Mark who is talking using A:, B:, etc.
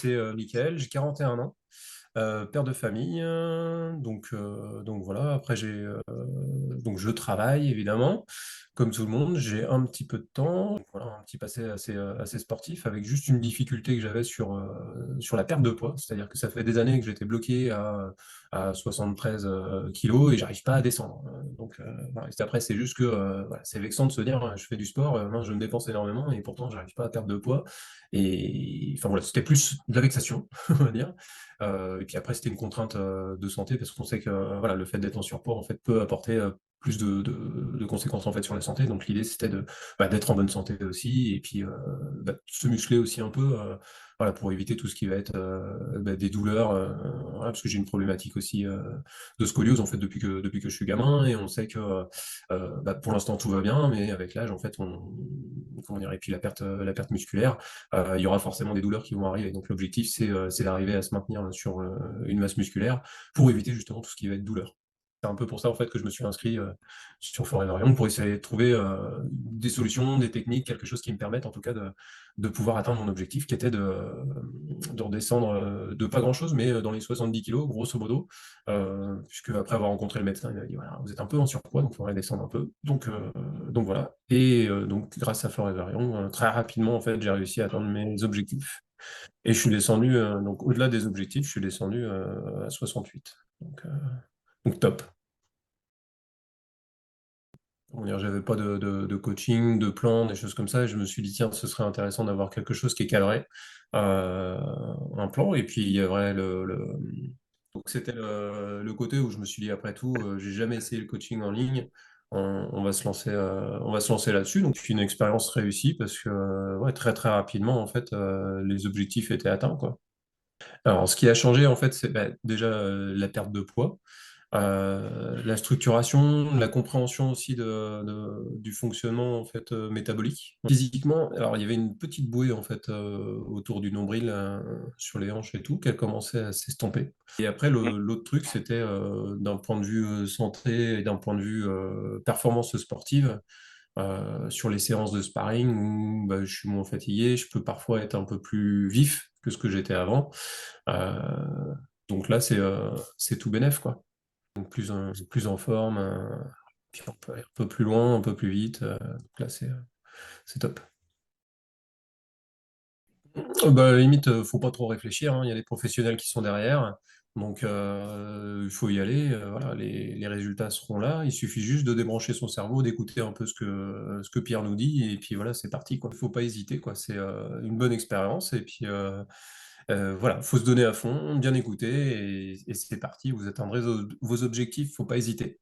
A: c'est Mickaël, j'ai 41 ans, père de famille, donc voilà. Après, donc je travaille évidemment, comme tout le monde. J'ai un petit peu de temps, donc voilà, un petit passé assez sportif, avec juste une difficulté que j'avais sur la perte de poids. C'est-à-dire que ça fait des années que j'étais bloqué à 73 kilos et j'arrive pas à descendre. Donc voilà. Et après, c'est juste que voilà, c'est vexant de se dire, je fais du sport, mince, je me dépense énormément et pourtant j'arrive pas à perdre de poids. Et enfin voilà, c'était plus de la vexation, on va dire. Et puis après, c'était une contrainte de santé parce qu'on sait que voilà, le fait d'être en surpoids en fait, peut apporter plus de conséquences en fait, sur la santé. Donc l'idée, c'était d'être en bonne santé aussi et puis de se muscler aussi un peu voilà, pour éviter tout ce qui va être des douleurs. Voilà, parce que j'ai une problématique aussi de scoliose en fait, depuis que je suis gamin. Et on sait que pour l'instant, tout va bien, mais avec l'âge, en fait, comment dire, et puis la perte musculaire, il y aura forcément des douleurs qui vont arriver. Donc l'objectif, c'est d'arriver à se maintenir sur une masse musculaire pour éviter justement tout ce qui va être douleur. C'est un peu pour ça en fait que je me suis inscrit sur Forever Young pour essayer de trouver des solutions, des techniques, quelque chose qui me permette en tout cas de pouvoir atteindre mon objectif qui était de redescendre de pas grand-chose, mais dans les 70 kilos, grosso modo, puisque après avoir rencontré le médecin, il m'a dit voilà, vous êtes un peu en surpoids, donc il faudrait descendre un peu. Donc voilà. Et donc grâce à Forever Young, très rapidement en fait, j'ai réussi à atteindre mes objectifs. Et je suis descendu, donc au-delà des objectifs, je suis descendu à 68. Donc top. Comment dire, j'avais pas de coaching, de plan, des choses comme ça. Et je me suis dit, tiens, ce serait intéressant d'avoir quelque chose qui est cadré, euh, un plan. Et puis il y avait donc c'était le côté où je me suis dit, après tout, j'ai jamais essayé le coaching en ligne. On va se lancer là-dessus. Donc une expérience réussie parce que ouais, très très rapidement, en fait, les objectifs étaient atteints, quoi. Alors, ce qui a changé, en fait, c'est déjà la perte de poids, la structuration, la compréhension aussi du fonctionnement en fait, métabolique. Physiquement, alors il y avait une petite bouée en fait autour du nombril, sur les hanches et tout, qui a commencé à s'estomper. Et après, l'autre truc, c'était d'un point de vue santé et d'un point de vue performance sportive, sur les séances de sparring où je suis moins fatigué, je peux parfois être un peu plus vif que ce que j'étais avant. Euh, donc là, c'est tout bénef, quoi. Donc plus en forme, puis on peut aller un peu plus loin, un peu plus vite. Donc là, c'est top. Limite, faut pas trop réfléchir, hein. Il y a des professionnels qui sont derrière. Donc, il faut y aller. Voilà, les résultats seront là. Il suffit juste de débrancher son cerveau, d'écouter un peu ce que Pierre nous dit. Et puis voilà, c'est parti, quoi. Il faut pas hésiter, quoi. C'est une bonne expérience. Et puis voilà, faut se donner à fond, bien écouter. Et c'est parti. Vous atteindrez vos objectifs. Faut pas hésiter.